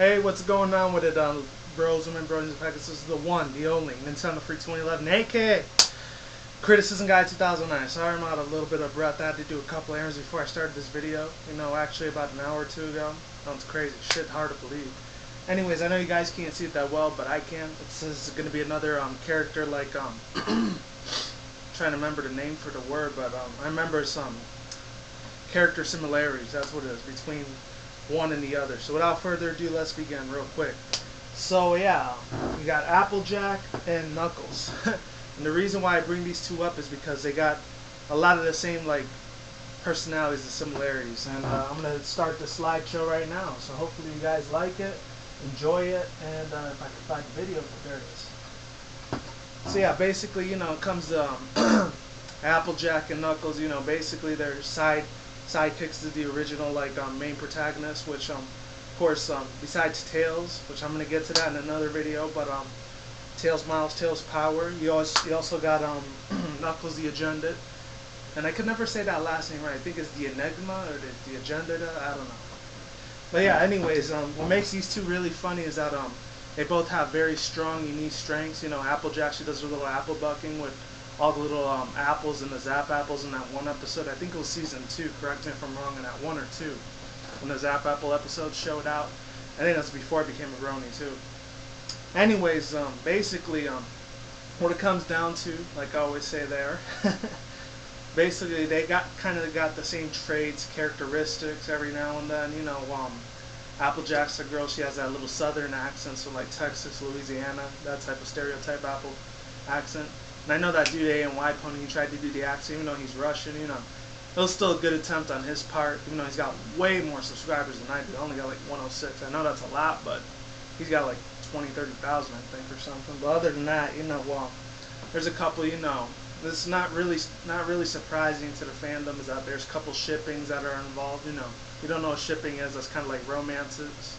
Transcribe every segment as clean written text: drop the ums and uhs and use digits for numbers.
Hey, what's going on with it, bros and bronies and pegasisters? This is the one, the only Nintendo Freak 2011, aka Criticism Guide 2009. Sorry I'm out a little bit of breath. I had to do a couple errands before I started this video. You know, actually about an hour or two ago. Sounds crazy. Shit, hard to believe. Anyways, I know you guys can't see it that well, but I can. This is going to be another character like trying to remember the name for the word, but I remember some character similarities. That's what it is between one and the other. So without further ado, let's begin real quick. So yeah, we got Applejack and Knuckles. And the reason why I bring these two up is because they got a lot of the same like personalities and similarities. And I'm going to start the slideshow right now. So hopefully you guys like it, enjoy it, and if I can find the video, there it is. So yeah, basically, you know, it comes to Applejack and Knuckles. You know, basically they're sidekicks to the original like main protagonist, which of course besides Tails, which I'm gonna get to that in another video, but Tails Miles, Tails Power. You also got Knuckles the Agenda, and I could never say that last name right. I think it's the Enigma or the Agenda. I don't know. But yeah, anyways, what makes these two really funny is that they both have very strong, unique strengths. You know, Applejack, she does her little applebuckin with all the little apples and the zap apples in that one episode. I think it was season 2, correct me if I'm wrong, in that 1 or 2, when the zap apple episode showed out. I think that's before it became a brony too. Anyways, basically, what it comes down to, like I always say there, basically they kind of got the same traits, characteristics every now and then. You know, Applejack's a girl, she has that little southern accent, so like Texas, Louisiana, that type of stereotype apple accent. And I know that dude A&Y Pony, he tried to do the accent, even though he's Russian, you know. It was still a good attempt on his part, even though he's got way more subscribers than I do. I only got like 106. I know that's a lot, but he's got like 20, 30,000, I think, or something. But other than that, you know, well, there's a couple, you know, this is not really surprising to the fandom is that there's a couple shippings that are involved, you know. You don't know what shipping is, that's kind of like romances,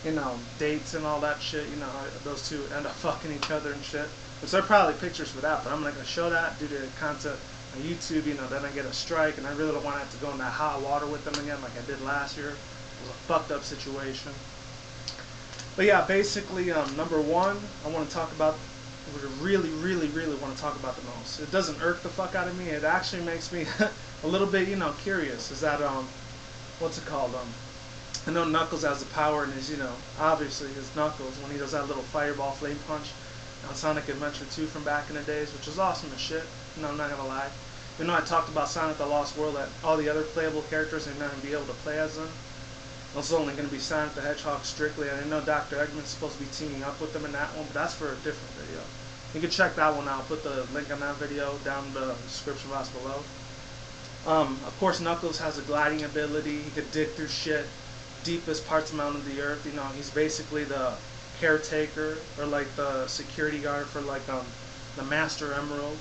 you know, dates and all that shit, you know, those two end up fucking each other and shit. Which there are probably pictures for that, but I'm not going to show that due to content on YouTube, you know, then I get a strike, and I really don't want to have to go in that hot water with them again like I did last year. It was a fucked up situation. But yeah, basically, number one, I want to talk about, what I really want to talk about the most. It doesn't irk the fuck out of me, it actually makes me a little bit, you know, curious, is that, what's it called, I know Knuckles has the power in his, you know, obviously his Knuckles, when he does that little fireball flame punch on Sonic Adventure 2 from back in the days, which was awesome as shit. No, I'm not gonna lie. You know, I talked about Sonic the Lost World, that all the other playable characters are not gonna be able to play as them. It's only gonna be Sonic the Hedgehog strictly. And I know Dr. Eggman's supposed to be teaming up with them in that one, but that's for a different video. You can check that one out. I'll put the link on that video down in the description box below. Of course, Knuckles has a gliding ability. He could dig through shit, deepest parts of the earth. You know, he's basically the caretaker or like the security guard for like the Master Emerald.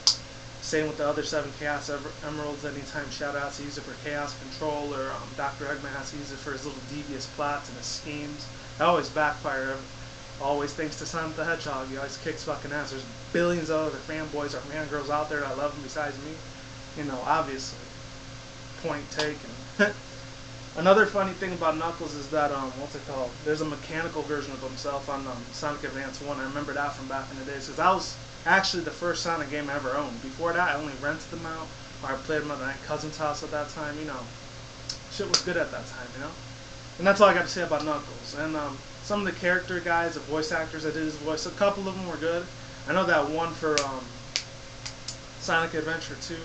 Same with the other 7 Chaos Emeralds. Anytime shoutouts, he uses it for Chaos Control, or Dr. Eggman has to use it for his little devious plots and his schemes. That always backfire. Always thanks to Sonic the Hedgehog. He always kicks fucking ass. There's billions of other fanboys or fangirls out there that love him besides me. You know, obviously. Point taken. Another funny thing about Knuckles is that, what's it called? There's a mechanical version of himself on Sonic Advance 1. I remember that from back in the days, because that was actually the first Sonic game I ever owned. Before that, I only rented them out, or I played them at my cousin's house at that time, you know. Shit was good at that time, you know? And that's all I got to say about Knuckles. And some of the character guys, the voice actors that did his voice, a couple of them were good. I know that one for Sonic Adventure 2,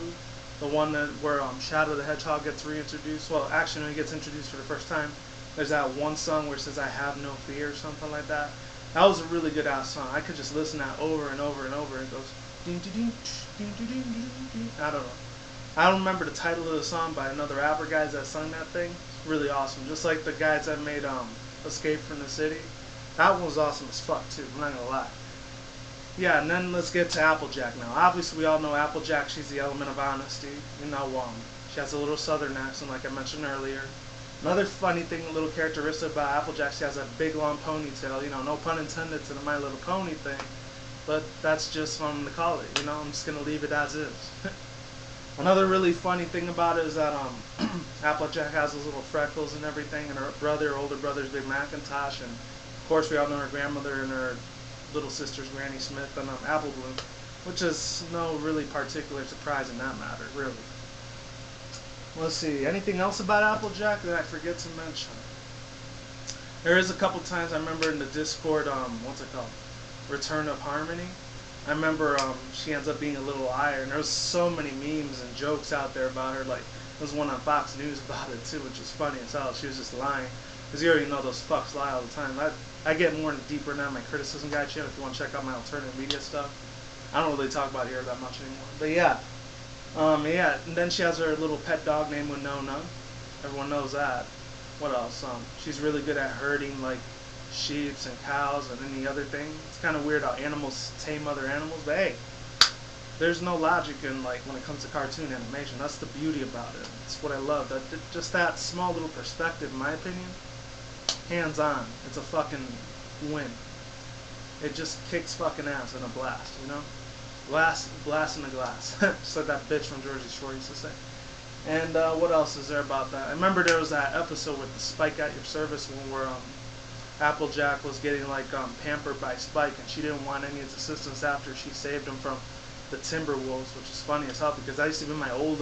the one that where Shadow the Hedgehog gets reintroduced. Well, actually, when he gets introduced for the first time, there's that one song where it says, "I have no fear," or something like that. That was a really good ass song. I could just listen to that over and over and over. It goes, ding, ding, ding, ding, ding, ding, ding. I don't know. I don't remember the title of the song by another rapper guys that sung that thing. It's really awesome. Just like the guys that made Escape from the City. That one was awesome as fuck too. I'm not gonna lie. Yeah, and then let's get to Applejack now. Obviously, we all know Applejack. She's the element of honesty. You know, she has a little southern accent, like I mentioned earlier. Another funny thing, a little characteristic about Applejack, she has a big long ponytail. You know, no pun intended to the My Little Pony thing, but that's just what I'm gonna call it. You know, I'm just gonna leave it as is. Another really funny thing about it is that Applejack has those little freckles and everything, and her older brother's Big Macintosh, and course, we all know her grandmother and her little sister's Granny Smith and Apple Bloom, which is no really particular surprise in that matter, really. Let's see, anything else about Applejack that I forget to mention? There is a couple times I remember in the Discord, what's it called? Return of Harmony. I remember she ends up being a little liar, and there's so many memes and jokes out there about her. Like, there's one on Fox News about it too, which is funny as hell. She was just lying. Because you already know those fucks lie all the time. I get more deeper now on my criticism guy channel if you want to check out my alternative media stuff. I don't really talk about it here that much anymore. But yeah. Yeah, and then she has her little pet dog named Winona. Everyone knows that. What else? She's really good at herding, like, sheep and cows and any other thing. It's kind of weird how animals tame other animals, but hey, there's no logic in, like, when it comes to cartoon animation. That's the beauty about it. It's what I love. Just that small little perspective, in my opinion, hands-on. It's a fucking win. It just kicks fucking ass in a blast, you know? Blast in the glass. Just like that bitch from Jersey Shore used to say. And what else is there about that? I remember there was that episode with the Spike at Your Service one where Applejack was getting like pampered by Spike, and she didn't want any of his assistance after she saved him from the Timberwolves, which is funny as hell because I used to be my old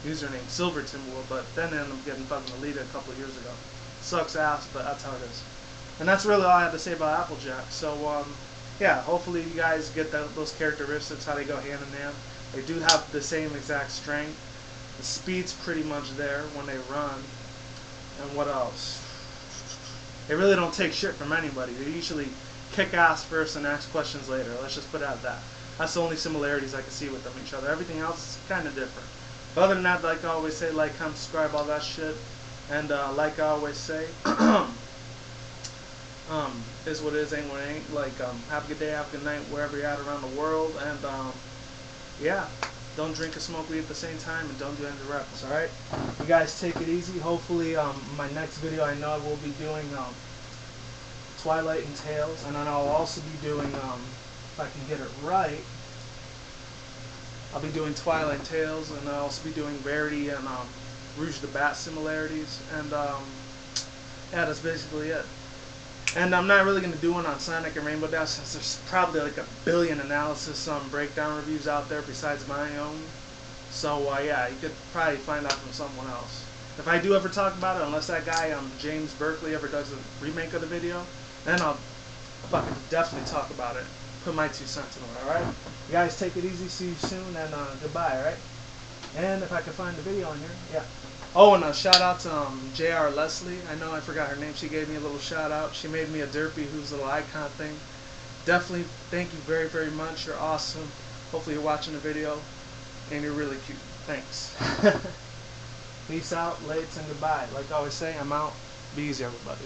username Silver Timberwolf, but then I ended up getting fucking deleted a couple of years ago. Sucks ass, but that's how it is. And that's really all I have to say about Applejack. So yeah, hopefully you guys get those characteristics, how they go hand in hand. They do have the same exact strength. The speed's pretty much there when they run. And what else? They really don't take shit from anybody. They usually kick ass first and ask questions later. Let's just put it at that. That's the only similarities I can see with them each other. Everything else is kind of different. But other than that, like I always say, like, comment, subscribe, all that shit. And like I always say, is what is, ain't what ain't. Like, have a good day, have a good night, wherever you're at around the world. And yeah, don't drink and smoke weed at the same time, and don't do any reckless. All right, you guys take it easy. Hopefully, my next video, I know I will be doing Twilight and Tails, and then I'll also be doing, if I can get it right, I'll be doing Twilight and Tails, and I'll also be doing Verity and Rouge the Bat similarities, and yeah, that's basically it. And I'm not really going to do one on Sonic and Rainbow Dash since there's probably like a billion analysis breakdown reviews out there besides my own. So yeah, you could probably find out from someone else. If I do ever talk about it, unless that guy James Berkeley ever does a remake of the video, then I'll fucking definitely talk about it. Put my 2 cents in it, alright? You guys take it easy, see you soon, and goodbye, alright? And if I can find the video on here, yeah. Oh, and a shout out to J.R. Leslie. I know I forgot her name. She gave me a little shout out. She made me a Derpy Who's Little Icon thing. Definitely thank you very, very much. You're awesome. Hopefully you're watching the video. And you're really cute. Thanks. Peace out, lates, and goodbye. Like I always say, I'm out. Be easy, everybody.